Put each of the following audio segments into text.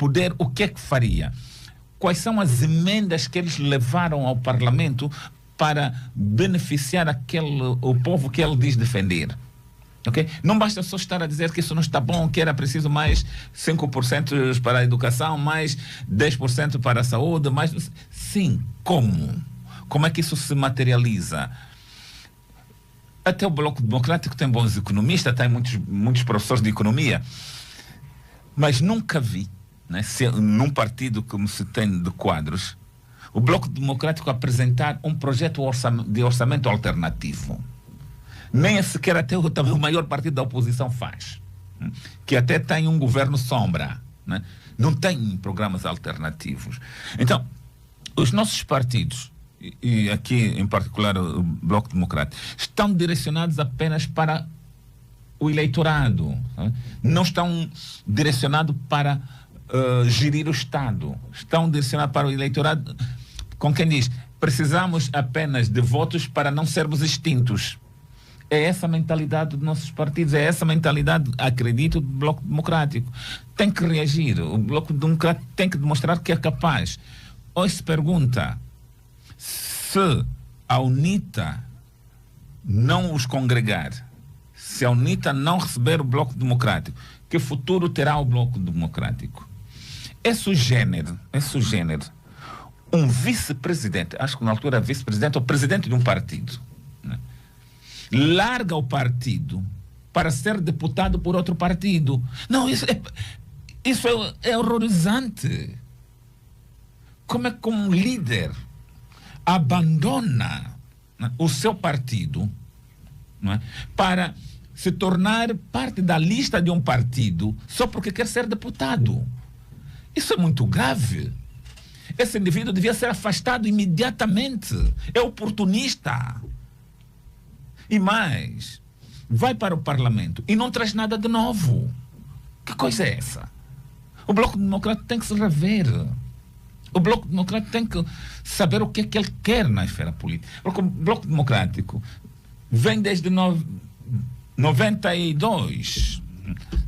poder, o que é que faria? Quais são as emendas que eles levaram ao Parlamento para beneficiar o povo que ele diz defender? Okay? Não basta só estar a dizer que isso não está bom, que era preciso mais 5% para a educação, mais 10% para a saúde, mais... Sim, como? Como é que isso se materializa? Até o Bloco Democrático tem bons economistas, tem muitos professores de economia, mas nunca vi, né, num partido como se tem de quadros, o Bloco Democrático apresentar um projeto de orçamento alternativo. Nem sequer até o maior partido da oposição faz, que até tem um governo sombra, né? Não tem programas alternativos. Então, os nossos partidos, e aqui em particular o Bloco Democrático, estão direcionados apenas para o eleitorado, né? Não estão direcionados para gerir o Estado, estão direcionados para o eleitorado, com quem diz, precisamos apenas de votos para não sermos extintos. É essa a mentalidade dos nossos partidos, é essa a mentalidade, acredito, do Bloco Democrático. Tem que reagir, o Bloco Democrático tem que demonstrar que é capaz. Hoje se pergunta, se a UNITA não os congregar, se a UNITA não receber o Bloco Democrático, que futuro terá o Bloco Democrático? É sugênero, um vice-presidente, acho que na altura vice-presidente ou presidente de um partido, né, larga o partido para ser deputado por outro partido. Não, isso é horrorizante. Como é que um líder abandona, né, o seu partido, não é, para se tornar parte da lista de um partido só porque quer ser deputado? Isso é muito grave. Esse indivíduo devia ser afastado imediatamente. É oportunista. E mais, vai para o Parlamento e não traz nada de novo. Que coisa é essa? O Bloco Democrático tem que se rever. O Bloco Democrático tem que saber o que é que ele quer na esfera política. Porque o Bloco Democrático vem desde 92.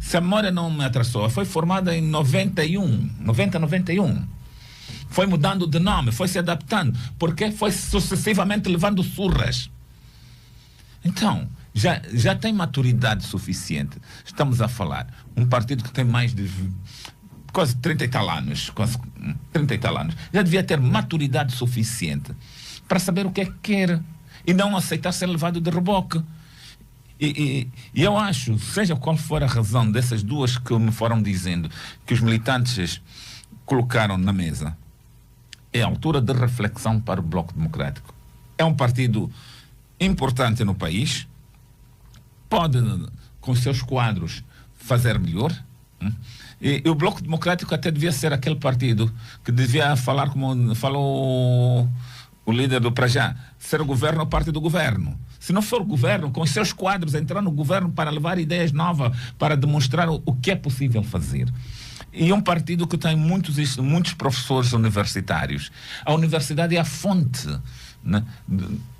Se a memória não me atrasou, foi formada em 91. Foi mudando de nome, foi se adaptando, porque foi sucessivamente levando surras. Então, já tem maturidade suficiente. Estamos a falar, um partido que tem mais de quase 30 e tal anos, já devia ter maturidade suficiente para saber o que é que quer e não aceitar ser levado de reboque. E eu acho, seja qual for a razão dessas duas que me foram dizendo, que os militantes colocaram na mesa, é a altura de reflexão para o Bloco Democrático. É um partido importante no país, pode, com seus quadros, fazer melhor. E o Bloco Democrático até devia ser aquele partido que devia falar, como falou o líder do Prajá, ser o governo ou parte do governo. Se não for o governo, com os seus quadros, entrar no governo para levar ideias novas, para demonstrar o que é possível fazer. E um partido que tem muitos professores universitários. A universidade é a fonte, né,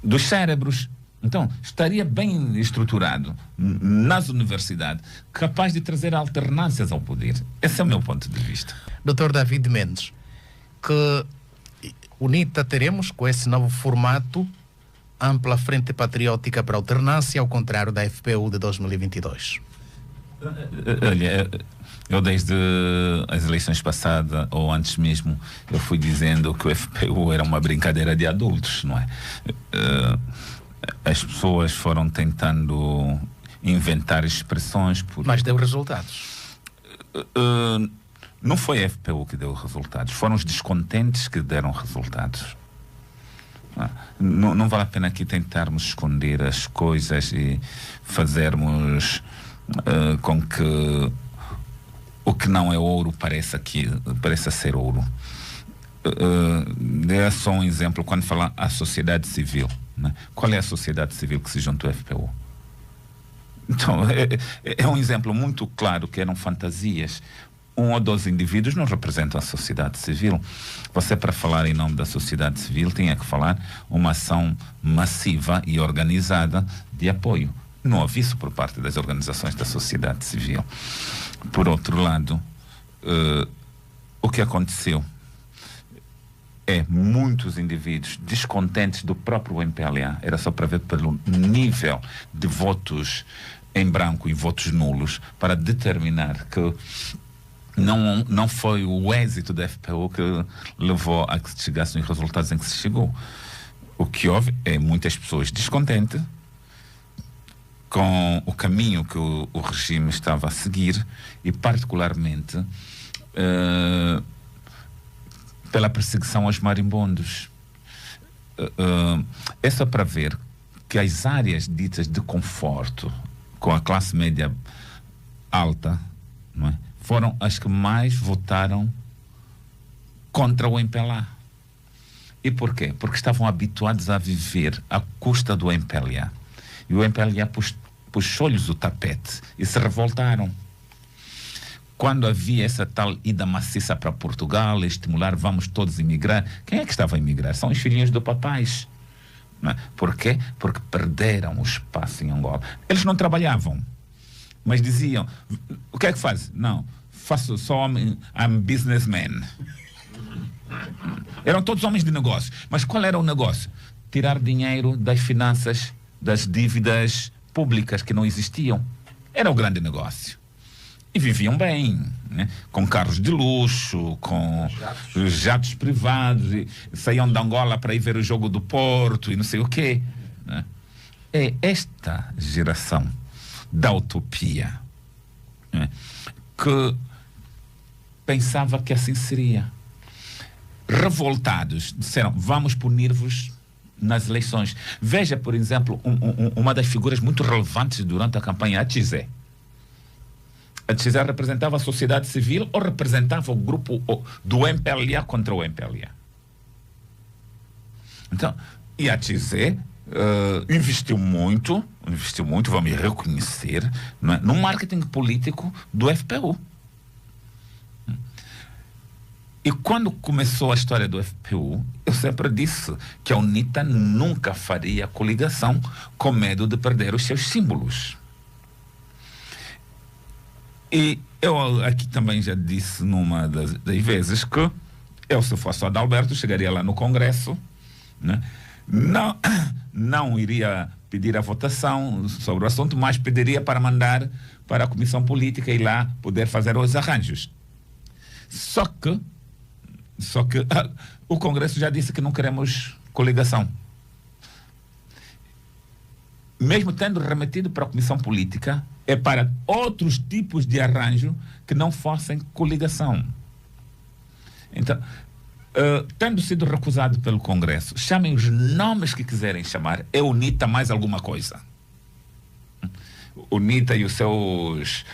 dos cérebros. Então, estaria bem estruturado nas universidades, capaz de trazer alternâncias ao poder. Esse é o meu ponto de vista. Dr. David Mendes, que UNITA teremos com esse novo formato, ampla frente patriótica para a alternância, ao contrário da FPU de 2022? Olha, eu desde as eleições passadas, ou antes mesmo, eu fui dizendo que o FPU era uma brincadeira de adultos, não é? As pessoas foram tentando inventar expressões. Mas deu resultados? Não foi a FPU que deu resultados, foram os descontentes que deram resultados. Não vale a pena aqui tentarmos esconder as coisas e fazermos com que o que não é ouro pareça ser ouro. Dê só um exemplo quando fala a sociedade civil, né? Qual é a sociedade civil que se juntou ao FPU? Então, é um exemplo muito claro que eram fantasias. Um ou dois indivíduos não representam a sociedade civil. Você, para falar em nome da sociedade civil, tinha que falar uma ação massiva e organizada de apoio. Não houve isso por parte das organizações da sociedade civil. Por outro lado, que aconteceu é muitos indivíduos descontentes do próprio MPLA, era só para ver pelo nível de votos em branco e votos nulos, para determinar que não foi o êxito da FPU que levou a que se chegasse nos resultados em que se chegou. O que houve é muitas pessoas descontentes com o caminho que o regime estava a seguir e particularmente pela perseguição aos marimbondos. É só para ver que as áreas ditas de conforto com a classe média alta, não é, foram as que mais votaram contra o MPLA. E por quê? Porque estavam habituados a viver à custa do MPLA. E o MPLA puxou-lhes o tapete e se revoltaram. Quando havia essa tal ida maciça para Portugal, estimular, vamos todos emigrar, quem é que estava a emigrar? São os filhinhos do papais. Não é? Por quê? Porque perderam o espaço em Angola. Eles não trabalhavam, mas diziam, o que é que faz? Não, faço só I'm businessman. Eram todos homens de negócio. Mas qual era o negócio? Tirar dinheiro das finanças, das dívidas públicas que não existiam. Era o grande negócio. E viviam bem, né? Com carros de luxo, com jatos privados, e saíam de Angola para ir ver o jogo do Porto e não sei o quê, né? É esta geração da utopia, né, que pensava que assim seria. Revoltados, disseram, vamos punir-vos nas eleições. Veja, por exemplo, uma das figuras muito relevantes durante a campanha, a Tizé. A Tizé representava a sociedade civil ou representava o grupo do MPLA contra o MPLA? Então, e a Tizé investiu muito, vamos reconhecer, não é, no marketing político do FPU. E quando começou a história do FPU, eu sempre disse que a UNITA nunca faria coligação com medo de perder os seus símbolos. E eu aqui também já disse numa das vezes que eu, se fosse o Adalberto, chegaria lá no Congresso, né? Não iria pedir a votação sobre o assunto, mas pediria para mandar para a Comissão Política e lá poder fazer os arranjos. Só que o Congresso já disse que não queremos coligação. Mesmo tendo remetido para a Comissão Política, é para outros tipos de arranjo que não fossem coligação. Então, tendo sido recusado pelo Congresso, chamem os nomes que quiserem chamar, é UNITA mais alguma coisa. UNITA e os seus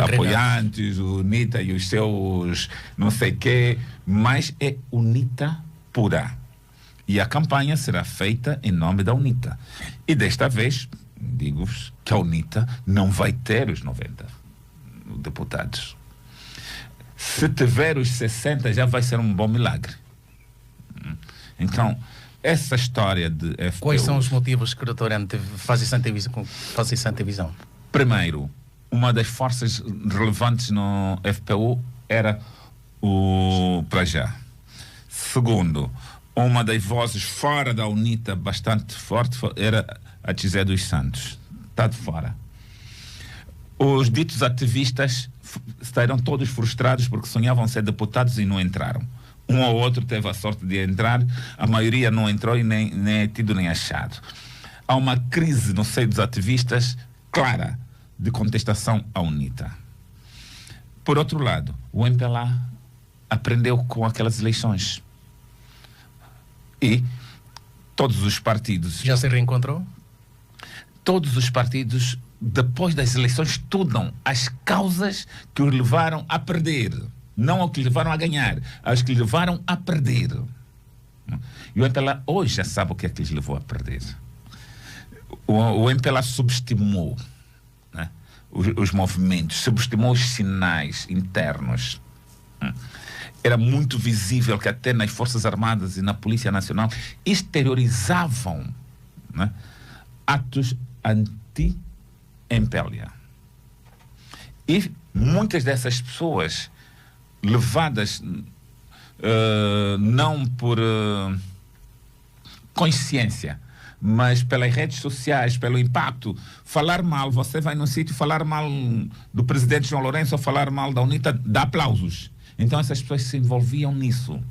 apoiantes, UNITA e os seus não sei quê, mas é UNITA pura. E a campanha será feita em nome da UNITA. E desta vez, digo-vos que a UNITA não vai ter os 90 deputados. Se tiver os 60, já vai ser um bom milagre. Então, essa história de FPU... Quais são os motivos que o doutor faz essa antevisão? Primeiro, uma das forças relevantes no FPU era o Prajá. Segundo, uma das vozes fora da UNITA bastante forte era a Tizé dos Santos. Está de fora. Os ditos ativistas saíram todos frustrados porque sonhavam ser deputados e não entraram. Um ou outro teve a sorte de entrar, a maioria não entrou e nem é tido nem achado. Há uma crise no seio dos ativistas clara de contestação à UNITA. Por outro lado, o MPLA aprendeu com aquelas eleições. E todos os partidos... Já se reencontrou? Todos os partidos, depois das eleições, estudam as causas que os levaram a perder. Não as que levaram a ganhar, as que levaram a perder. E o MPLA hoje já sabe o que é que lhes levou a perder. O MPLA subestimou, né, os movimentos, subestimou os sinais internos. Era muito visível que até nas Forças Armadas e na Polícia Nacional exteriorizavam, né, atos anti-MPLA. E muitas dessas pessoas levadas não por consciência, mas pelas redes sociais, pelo impacto. Falar mal, você vai num sítio falar mal do presidente João Lourenço ou falar mal da UNITA, dá aplausos. Então essas pessoas se envolviam nisso,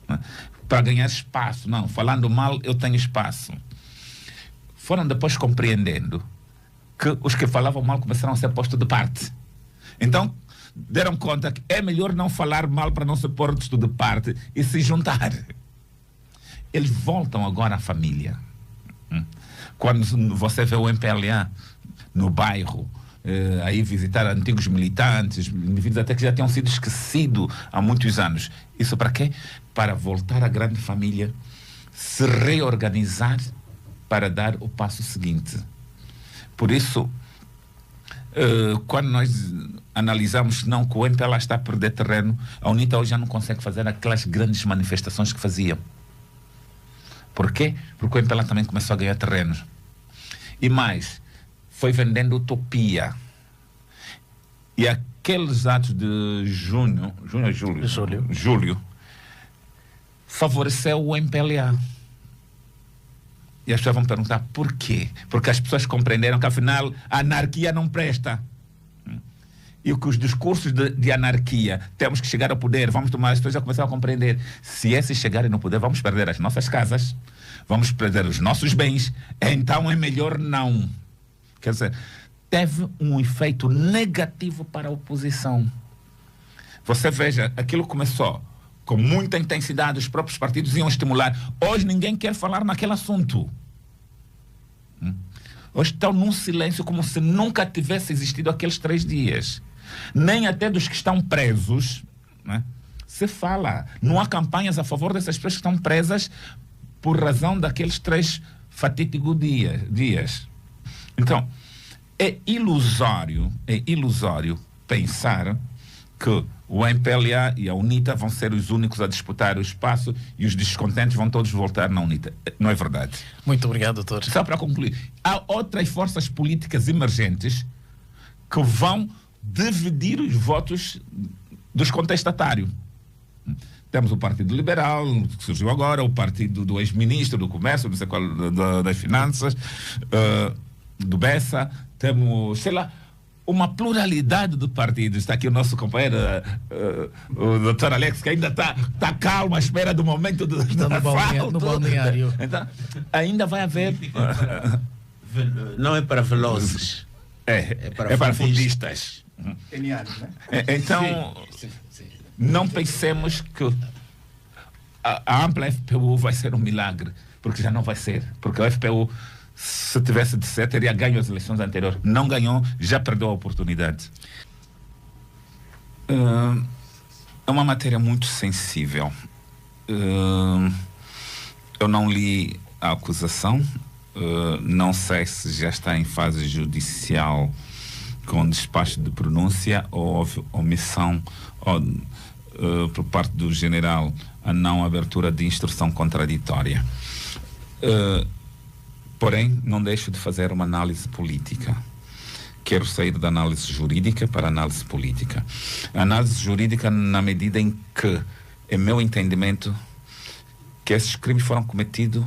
né? Para ganhar espaço. Não, falando mal eu tenho espaço. Foram depois compreendendo que os que falavam mal começaram a ser postos de parte. Então deram conta que é melhor não falar mal para não ser posto de parte e se juntar. Eles voltam agora à família. Quando você vê o MPLA no bairro, aí visitar antigos militantes, indivíduos até que já tinham sido esquecidos há muitos anos. Isso para quê? Para voltar à grande família, se reorganizar para dar o passo seguinte. Por isso, quando nós analisamos não que o MPLA está a perder terreno, a UNITA hoje já não consegue fazer aquelas grandes manifestações que fazia. Por quê? Porque o MPLA também começou a ganhar terrenos. E mais, foi vendendo utopia. E aqueles atos de julho, favoreceu o MPLA. E as pessoas vão perguntar por quê? Porque as pessoas compreenderam que afinal a anarquia não presta. E que os discursos de anarquia, temos que chegar ao poder, vamos tomar, as pessoas já começaram a compreender. Se esses chegarem no poder, vamos perder as nossas casas, vamos perder os nossos bens, então é melhor não. Quer dizer, teve um efeito negativo para a oposição. Você veja, aquilo começou com muita intensidade, os próprios partidos iam estimular. Hoje ninguém quer falar naquele assunto. Hoje estão num silêncio como se nunca tivesse existido aqueles 3 dias. Nem até dos que estão presos, né, se fala. Não há campanhas a favor dessas pessoas que estão presas por razão daqueles 3 fatídicos dias. Então, é ilusório pensar que o MPLA e a UNITA vão ser os únicos a disputar o espaço e os descontentes vão todos voltar na UNITA. Não é verdade. Muito obrigado, doutor. Só para concluir, há outras forças políticas emergentes que vão dividir os votos dos contestatários. Temos o Partido Liberal, que surgiu agora, o partido do ex-ministro do Comércio, não sei qual, das Finanças, do Bessa, temos, sei lá, uma pluralidade de partidos. Está aqui o nosso companheiro, o doutor Alex, que ainda está calmo à espera do momento do no balneário. Então, ainda vai haver... Não é para velozes. É para fundistas. Então, não pensemos que a ampla FPU vai ser um milagre, porque já não vai ser. Porque a FPU, se tivesse de ser, teria ganho as eleições anteriores. Não ganhou, já perdeu a oportunidade. É uma matéria muito sensível. Eu não li a acusação, não sei se já está em fase judicial com despacho de pronúncia ou houve omissão por parte do general a não abertura de instrução contraditória. Porém, não deixo de fazer uma análise política. Quero sair da análise jurídica para a análise política. A análise jurídica na medida em que, em meu entendimento, que esses crimes foram cometidos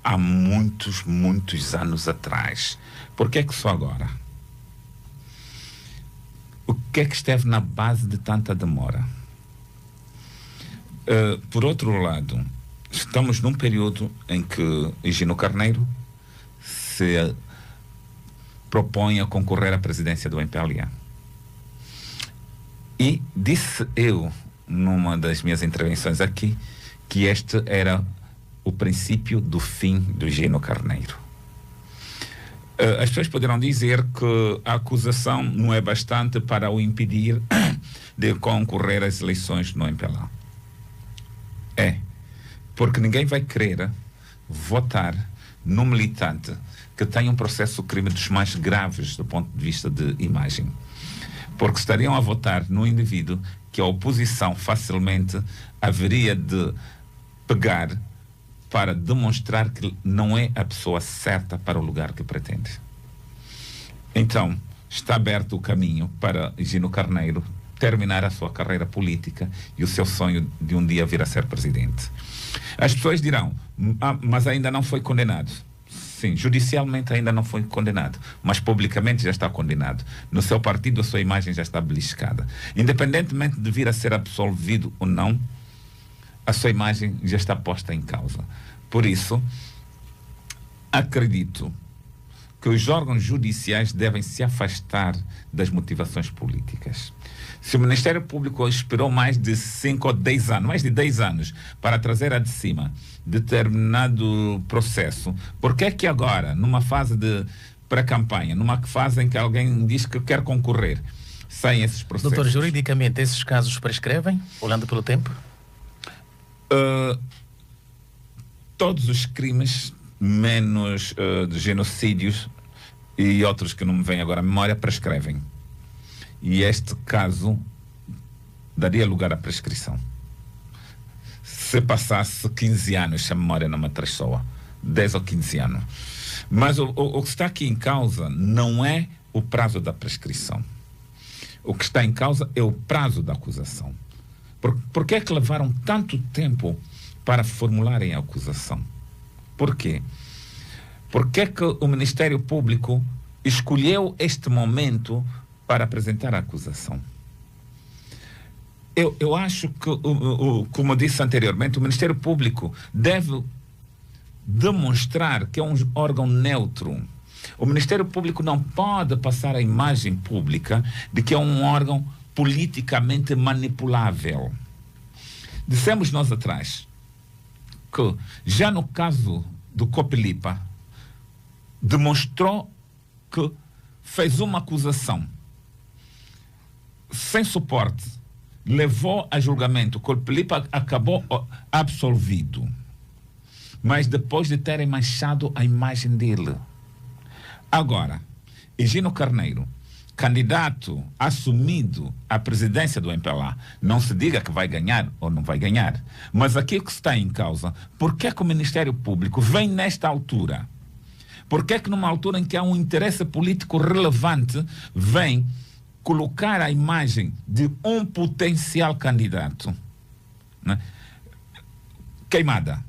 há muitos, muitos anos atrás. Por que é que só agora? O que é que esteve na base de tanta demora? Por outro lado, estamos num período em que Higino Carneiro se propõe a concorrer à presidência do MPLA. E disse eu, numa das minhas intervenções aqui, que este era o princípio do fim do Higino Carneiro. As pessoas poderão dizer que a acusação não é bastante para o impedir de concorrer às eleições no MPLA. É, porque ninguém vai querer votar num militante que tem um processo de crime dos mais graves do ponto de vista de imagem. Porque estariam a votar num indivíduo que a oposição facilmente haveria de pegar para demonstrar que não é a pessoa certa para o lugar que pretende. Então, está aberto o caminho para Higino Carneiro terminar a sua carreira política e o seu sonho de um dia vir a ser presidente. As pessoas dirão, mas ainda não foi condenado. Sim, judicialmente ainda não foi condenado, mas publicamente já está condenado. No seu partido a sua imagem já está beliscada. Independentemente de vir a ser absolvido ou não, a sua imagem já está posta em causa. Por isso, acredito que os órgãos judiciais devem se afastar das motivações políticas. Se o Ministério Público esperou mais de 5 ou 10 anos, mais de 10 anos, para trazer a de cima determinado processo, por que é que agora, numa fase de pré-campanha, numa fase em que alguém diz que quer concorrer, saem esses processos? Doutor, juridicamente esses casos prescrevem, olhando pelo tempo? Todos os crimes, menos de genocídios e outros que não me vêm agora à memória, prescrevem. E este caso daria lugar à prescrição. Se passasse 15 anos, se a memória não me traiçoa, 10 ou 15 anos. Mas o que está aqui em causa não é o prazo da prescrição. O que está em causa é o prazo da acusação. Por que é que levaram tanto tempo para formularem a acusação? Por quê? Por que é que o Ministério Público escolheu este momento para apresentar a acusação? Eu acho que, como eu disse anteriormente, o Ministério Público deve demonstrar que é um órgão neutro. O Ministério Público não pode passar a imagem pública de que é um órgão politicamente manipulável. Dissemos nós atrás que, já no caso do Copelipa, demonstrou que fez uma acusação sem suporte, levou a julgamento, o Copelipa acabou absolvido, mas depois de terem manchado a imagem dele. Agora, Higino Carneiro, candidato assumido à presidência do MPLA, não se diga que vai ganhar ou não vai ganhar, mas aquilo que está em causa, por que é que o Ministério Público vem nesta altura? Por que é que numa altura em que há um interesse político relevante, vem colocar a imagem de um potencial candidato, né, queimada?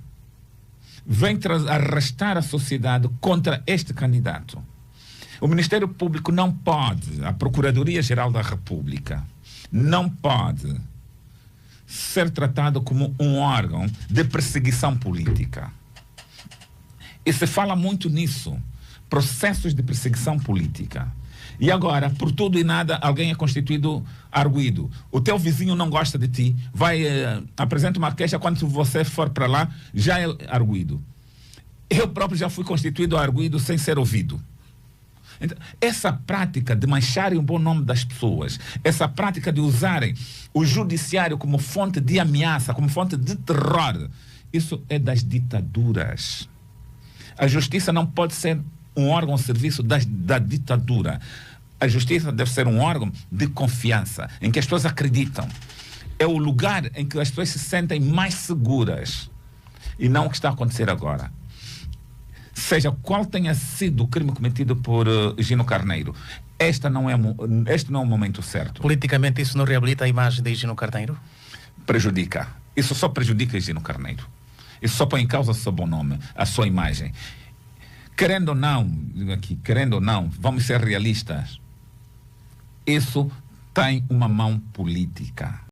Vem arrastar a sociedade contra este candidato. O Ministério Público não pode, a Procuradoria-Geral da República, não pode ser tratado como um órgão de perseguição política. E se fala muito nisso, processos de perseguição política. E agora, por tudo e nada, alguém é constituído arguido. O teu vizinho não gosta de ti, apresenta uma queixa, quando você for para lá, já é arguido. Eu próprio já fui constituído arguido sem ser ouvido. Então, essa prática de mancharem o bom nome das pessoas, essa prática de usarem o judiciário como fonte de ameaça, como fonte de terror, isso é das ditaduras. A justiça não pode ser um órgão ao serviço da ditadura. A justiça deve ser um órgão de confiança, em que as pessoas acreditam. É o lugar em que as pessoas se sentem mais seguras. E não o que está a acontecer agora. Seja qual tenha sido o crime cometido por Higino Carneiro, este não é o momento certo. Politicamente isso não reabilita a imagem de Higino Carneiro? Prejudica. Isso só prejudica Higino Carneiro. Isso só põe em causa o seu bom nome, a sua imagem. Querendo ou não, vamos ser realistas. Isso tem uma mão política.